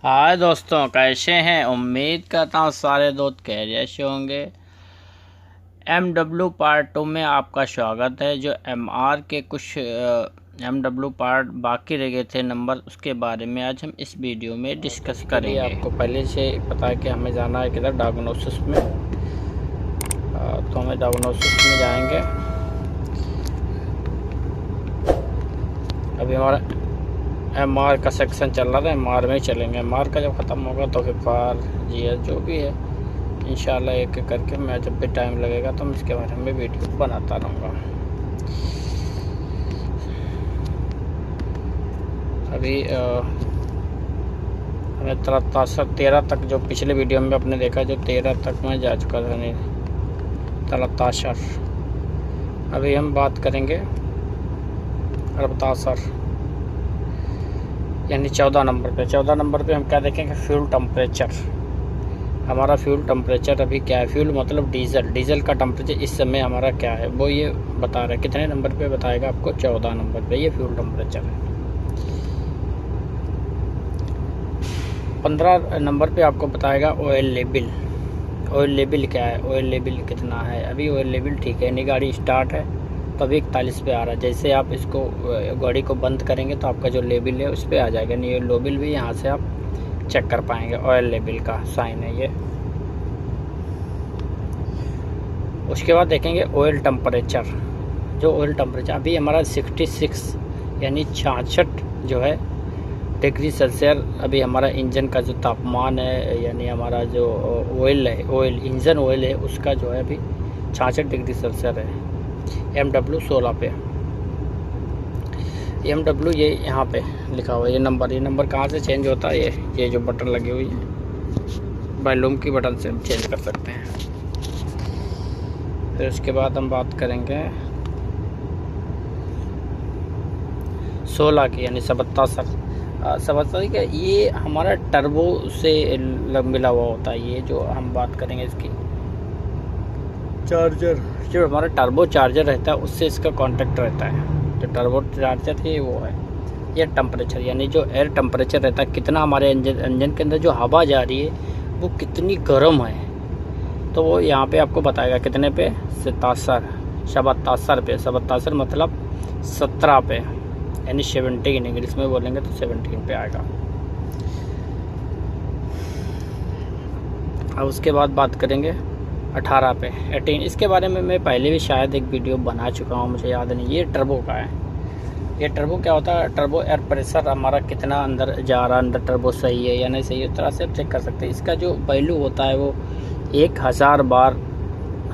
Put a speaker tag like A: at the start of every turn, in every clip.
A: हाय दोस्तों, कैसे हैं। उम्मीद करता हूँ सारे दोस्त खैरियत से होंगे। MW पार्ट 2 में आपका स्वागत है। जो MR के कुछ MW पार्ट बाकी रह गए थे नंबर, उसके बारे में आज हम इस वीडियो में डिस्कस करेंगे। आपको पहले से पता है कि हमें जाना है किधर, डायग्नोसिस में। तो हमें डायग्नोसिस में जाएंगे। अभी हमारा MR का सेक्शन चल रहा था, MR में ही चलेंगे। MR का जब ख़त्म होगा तो फिर फार GS जो भी है इंशाल्लाह एक एक करके, मैं जब भी टाइम लगेगा तो मैं इसके बारे में वीडियो बनाता रहूँगा। अभी हमें 13 तक, जो पिछले वीडियो में अपने देखा, जो 13 तक मैं जा चुका था। नहीं 13। अभी हम बात करेंगे 14 यानी 14 नंबर पे। 14 नंबर पे हम क्या देखेंगे, फ्यूल टेम्परेचर। हमारा फ्यूल टेम्परेचर अभी क्या है, फ्यूल मतलब डीजल का टेम्परेचर इस समय हमारा क्या है वो ये बता रहा है। कितने नंबर पे बताएगा आपको, 14 नंबर पे ये फ्यूल टेम्परेचर है। 15 नंबर पे आपको बताएगा ऑयल लेवल। ऑयल लेवल क्या है, ऑयल लेवल कितना है। अभी ऑयल लेवल ठीक है, नहीं गाड़ी स्टार्ट है तो अभी 41 पे आ रहा है। जैसे आप इसको गाड़ी को बंद करेंगे तो आपका जो लेवल है उस पर आ जाएगा। नहीं, ये लेवल भी यहाँ से आप चेक कर पाएंगे। ऑयल लेवल का साइन है ये। उसके बाद देखेंगे ऑयल टेम्परेचर। जो ऑयल टेम्परेचर अभी हमारा 66 यानी 66 जो है डिग्री सेल्सियस अभी हमारा इंजन का जो तापमान है, यानी हमारा जो ऑयल है, इंजन ऑयल है, उसका जो है अभी 66 डिग्री सेल्सियस है। MW 16 पे। MW ये यहाँ पे लिखा हुआ है, ये नंबर कहाँ से चेंज होता है, ये जो बटन लगी हुई है वॉल्यूम की बटन से हम चेंज कर सकते हैं। फिर उसके बाद हम बात करेंगे 16 की, यानी 77 का। ये हमारा टर्बो से मिला हुआ होता है। ये जो हम बात करेंगे इसकी चार्जर, जो हमारा टर्बो चार्जर रहता है उससे इसका कांटेक्ट रहता है। जो टर्बो चार्जर है वो है। ये टेम्परेचर यानी जो एयर टेम्परेचर रहता है, कितना हमारे इंजन के अंदर जो हवा जा रही है वो कितनी गर्म है, तो वो यहाँ पे आपको बताएगा। कितने पे, 77 पे। 77 मतलब 17 पे, यानी 17 इंग्लिश में बोलेंगे तो 17 पे आएगा। अब उसके बाद बात करेंगे 18 पे, 18। इसके बारे में मैं पहले भी शायद एक वीडियो बना चुका हूँ, मुझे याद नहीं। ये टर्बो का है। ये टर्बो क्या होता है, टर्बो एयर प्रेशर हमारा कितना अंदर जा रहा है, अंदर टर्बो सही है या नहीं सही है, उस तरह से आप चेक कर सकते हैं। इसका जो वैल्यू होता है वो 1000 बार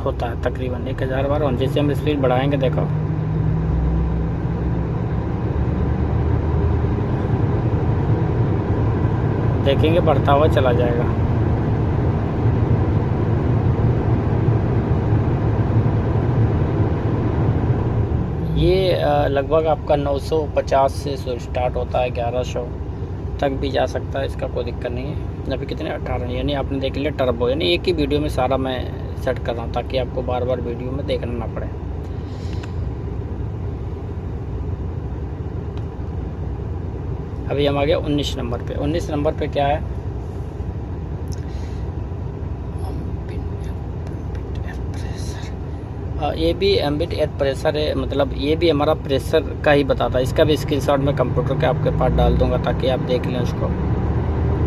A: होता है, तकरीबन 1000 बार। और जैसे हम स्पीड बढ़ाएंगे, देखो देखेंगे बढ़ता हुआ चला जाएगा। ये लगभग आपका 950 से स्टार्ट होता है, 1100 तक भी जा सकता है, इसका कोई दिक्कत नहीं है। अभी कितने, 18, यानी आपने देख लिया टर्बो। यानी एक ही वीडियो में सारा मैं सेट कर रहा हूँ ताकि आपको बार बार वीडियो में देखना ना पड़े। अभी हम आ गए 19 नंबर पे। 19 नंबर पे क्या है, ये भी एम्बिट एयर प्रेशर है। मतलब ये भी हमारा प्रेशर का ही बताता है। इसका भी स्क्रीनशॉट मैं कंप्यूटर के आपके पास डाल दूंगा ताकि आप देख लें उसको।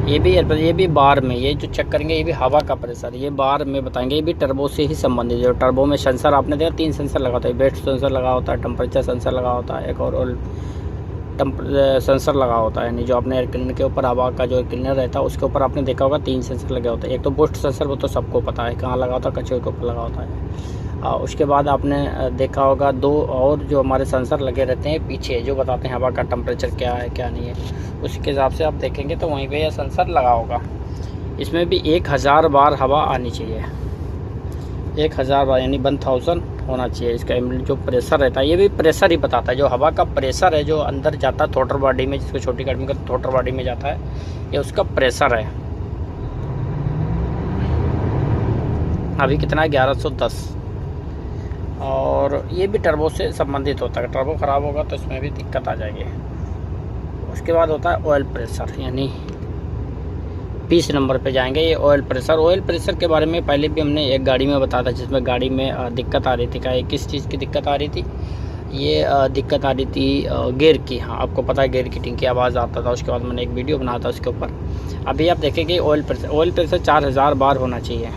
A: ये भी बार में, ये जो चेक करेंगे ये भी हवा का प्रेशर, ये बार में बताएंगे। ये भी टर्बो से ही संबंधित। जो टर्बो में सेंसर आपने देखा, 3 सेंसर लगा होता है। वेट सेंसर लगा होता है, टेम्परेचर सेंसर लगा होता है, एक और सेंसर लगा होता है। यानी जो अपने एयर क्लीनर के ऊपर, हवा का जो क्लीनर रहता है उसके ऊपर आपने देखा होगा 3 सेंसर लगे होते हैं। एक तो बूस्ट सेंसर, वो तो सबको पता है कहाँ लगा होता है, कचरे के ऊपर लगा होता है। उसके बाद आपने देखा होगा 2 और जो हमारे सेंसर लगे रहते हैं पीछे, जो बताते हैं हवा का टेम्परेचर क्या है क्या नहीं है। उसके हिसाब से आप देखेंगे तो वहीं पे यह सेंसर लगा होगा। इसमें भी 1000 बार हवा आनी चाहिए, 1000 बार यानी 1000 होना चाहिए। इसका जो प्रेशर रहता है, ये भी प्रेशर ही बताता है। जो हवा का प्रेशर है जो अंदर जाता है थ्रोटल बॉडी में, जिसको छोटी गाड़ी में थ्रोटल बॉडी में जाता है, ये उसका प्रेशर है। अभी कितना है, 1110। और ये भी टर्बो से संबंधित होता है। टर्बो ख़राब होगा तो इसमें भी दिक्कत आ जाएगी। उसके बाद होता है ऑयल प्रेशर, यानी 20 नंबर पे जाएंगे। ये ऑयल प्रेशर के बारे में पहले भी हमने एक गाड़ी में बताया था, जिसमें गाड़ी में दिक्कत आ रही थी। क्या किस चीज़ की दिक्कत आ रही थी? ये दिक्कत आ रही थी गियर की। हाँ, आपको पता है गियर की टिंग की आवाज़ आता था। उसके बाद मैंने एक वीडियो बनाया था उसके ऊपर। अभी आप देखेंगे ऑयल प्रेशर 4000 बार होना चाहिए,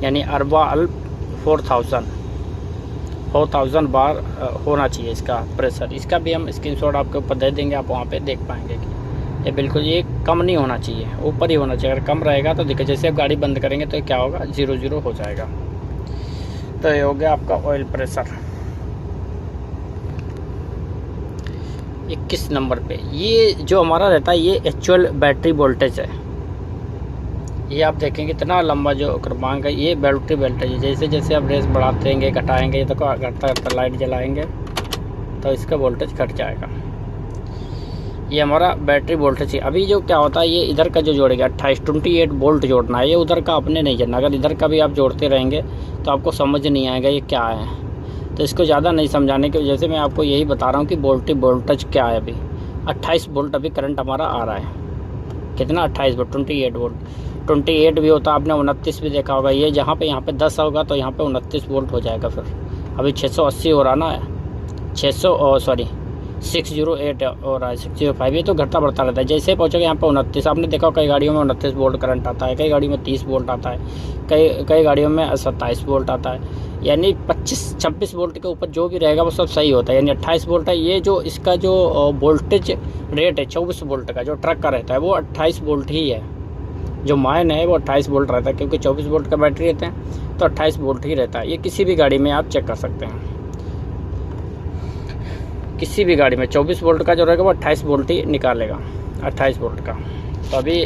A: यानी अरबा अल्फ 4000 बार होना चाहिए इसका प्रेशर। इसका भी हम स्क्रीनशॉट आपके ऊपर दे देंगे, आप वहाँ पे देख पाएंगे कि ये बिल्कुल ये कम नहीं होना चाहिए, ऊपर ही होना चाहिए। अगर कम रहेगा तो देखिए, जैसे आप गाड़ी बंद करेंगे तो क्या होगा, 0 हो जाएगा। तो ये हो गया आपका ऑयल प्रेशर। 21 नंबर पे ये जो हमारा रहता है, ये एक्चुअल बैटरी वोल्टेज है। ये आप देखेंगे इतना लंबा जो क्रमांक है, ये बैटरी वोल्टेज है। जैसे जैसे आप रेस बढ़ाते रहेंगे, घटाएंगे, तो घटता घटता लाइट जलाएंगे तो इसका वोल्टेज घट जाएगा। ये हमारा बैटरी वोल्टेज है। अभी जो क्या होता है, ये इधर का जो जोड़ेगा 28 वोल्ट जोड़ना है, ये उधर का अपने नहीं जोड़ना। अगर इधर का भी आप जोड़ते रहेंगे तो आपको समझ नहीं आएगा ये क्या है। तो इसको ज़्यादा नहीं समझाने की वजह से मैं आपको यही बता रहा हूँ कि वोल्टेज क्या है। अभी 28 वोल्ट अभी करंट हमारा आ रहा है। कितना? 28 वोल्ट, 28 वोल्ट। 28 भी होता है, आपने 29 भी देखा होगा। ये जहाँ पे यहाँ पे 10 होगा तो यहाँ पे 29 वोल्ट हो जाएगा। फिर अभी 680 हो रहा ना, 608 हो रहा है, 605। ये तो घटता बढ़ता रहता है। जैसे पहुँचोगे यहाँ पे 29, आपने देखा कई गाड़ियों में 29 वोल्ट करंट आता है, कई गाड़ियों में 30 वोल्ट आता है, कई गाड़ियों में 27 वोल्ट आता है। यानी 25-26 वोल्ट के ऊपर जो भी रहेगा वो सब सही होता है। यानी 28 वोल्ट है। ये जो इसका जो वोल्टेज रेट है 24 वोल्ट का, जो ट्रक का रहता है वो 28 वोल्ट ही है। जो माइन है वो 28 वोल्ट रहता है, क्योंकि 24 वोल्ट का बैटरी रहते हैं तो 28 वोल्ट ही रहता है। ये किसी भी गाड़ी में आप चेक कर सकते हैं, किसी भी गाड़ी में 24 वोल्ट का जो रहेगा वो 28 वोल्ट ही निकालेगा, 28 वोल्ट का। तो अभी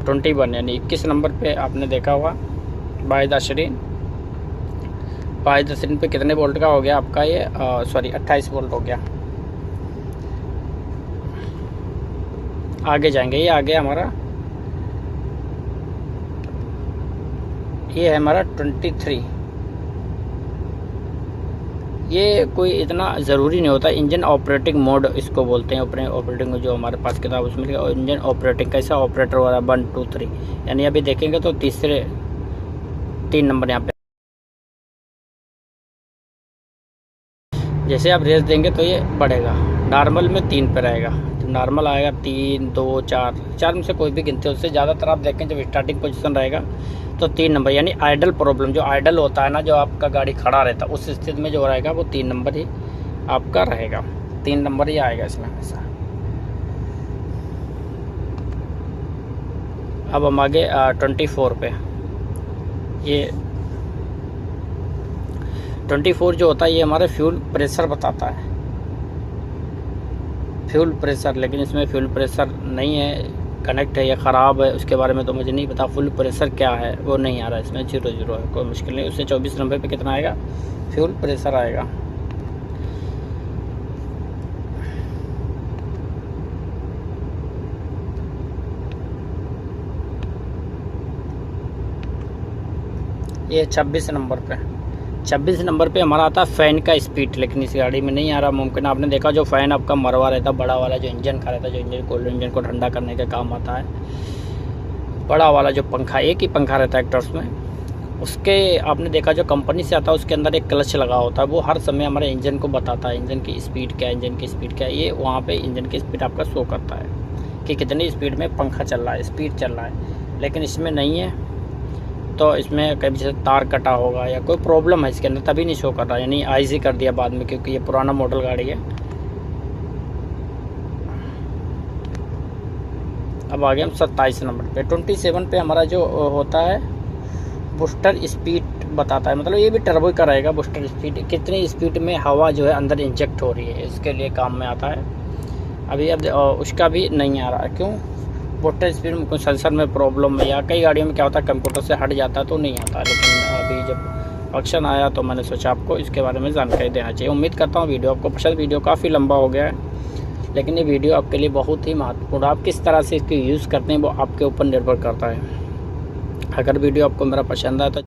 A: 21 यानी 21 नंबर पे आपने देखा हुआ बायदाशरीन पे कितने वोल्ट का हो गया आपका ये 28 वोल्ट हो गया। आगे जाएंगे, ये आगे हमारा ये है हमारा 23। ये कोई इतना ज़रूरी नहीं होता। इंजन ऑपरेटिंग मोड इसको बोलते हैं। ऑपरेटिंग जो हमारे पास किताब उसमें लिखा इंजन ऑपरेटिंग कैसा ऑपरेटर हो रहा है 1 2 3। यानी अभी देखेंगे तो 3 नंबर यहाँ पे। जैसे आप रेस देंगे तो ये बढ़ेगा। नॉर्मल में 3 पे रहेगा, तो नॉर्मल आएगा 3 2 4 में से कोई भी गिनते हैं। उससे ज़्यादातर आप देखें जब स्टार्टिंग पोजीशन रहेगा तो 3 नंबर, यानी आइडल प्रॉब्लम, जो आइडल होता है ना, जो आपका गाड़ी खड़ा रहता है उस स्थिति में जो रहेगा वो 3 नंबर ही आपका रहेगा। 3 नंबर ही आएगा इसमें हमेशा। अब हम आगे 24 पे। ये 24 जो होता है ये हमारे फ्यूल प्रेशर बताता है, फ्यूल प्रेशर। लेकिन इसमें फ्यूल प्रेशर नहीं है, कनेक्ट है या ख़राब है, उसके बारे में तो मुझे नहीं पता। फुल प्रेशर क्या है वो नहीं आ रहा है इसमें, 0 है, कोई मुश्किल नहीं। उससे 24 नंबर पे कितना आएगा फ्यूल प्रेशर आएगा। ये 26 नंबर पे हमारा आता है फ़ैन का स्पीड। लेकिन इस गाड़ी में नहीं आ रहा। मुमकिन आपने देखा जो फ़ैन आपका मरवा रहता है, बड़ा वाला जो इंजन का रहता है, जो इंजन को ठंडा करने का काम आता है, बड़ा वाला जो पंखा, एक ही पंखा रहता है एक्टर्स में, उसके आपने देखा जो कंपनी से आता है उसके अंदर एक क्लच लगा होता है। वो हर समय हमारे इंजन को बताता है इंजन की स्पीड क्या है, ये वहाँ पे इंजन की स्पीड आपका शो करता है कि कितनी स्पीड में पंखा चल रहा है, स्पीड चल रहा है। लेकिन इसमें नहीं है, तो इसमें कभी जैसे तार कटा होगा या कोई प्रॉब्लम है इसके अंदर, तभी नहीं शो कर रहा। यानी आईजी कर दिया बाद में, क्योंकि ये पुराना मॉडल गाड़ी है। अब आगे हम 27 नंबर पे। 27 पे हमारा जो होता है बूस्टर स्पीड बताता है, मतलब ये भी टर्बो का रहेगा। बूस्टर स्पीड कितनी स्पीड में हवा जो है अंदर इंजेक्ट हो रही है, इसके लिए काम में आता है। अभी अब उसका भी नहीं आ रहा। क्यों? बूस्टर स्पीड में कुछ सेंसर में प्रॉब्लम है, या कई गाड़ियों में क्या होता है कंप्यूटर से हट जाता है तो नहीं आता। लेकिन अभी जब ऑप्शन आया तो मैंने सोचा आपको इसके बारे में जानकारी देना चाहिए। उम्मीद करता हूँ वीडियो आपको पसंद। वीडियो काफ़ी लंबा हो गया है, लेकिन ये वीडियो आपके लिए बहुत ही महत्वपूर्ण। आप किस तरह से इसको यूज़ करते हैं वो आपके ऊपर निर्भर करता है। अगर वीडियो आपको मेरा पसंद आया तो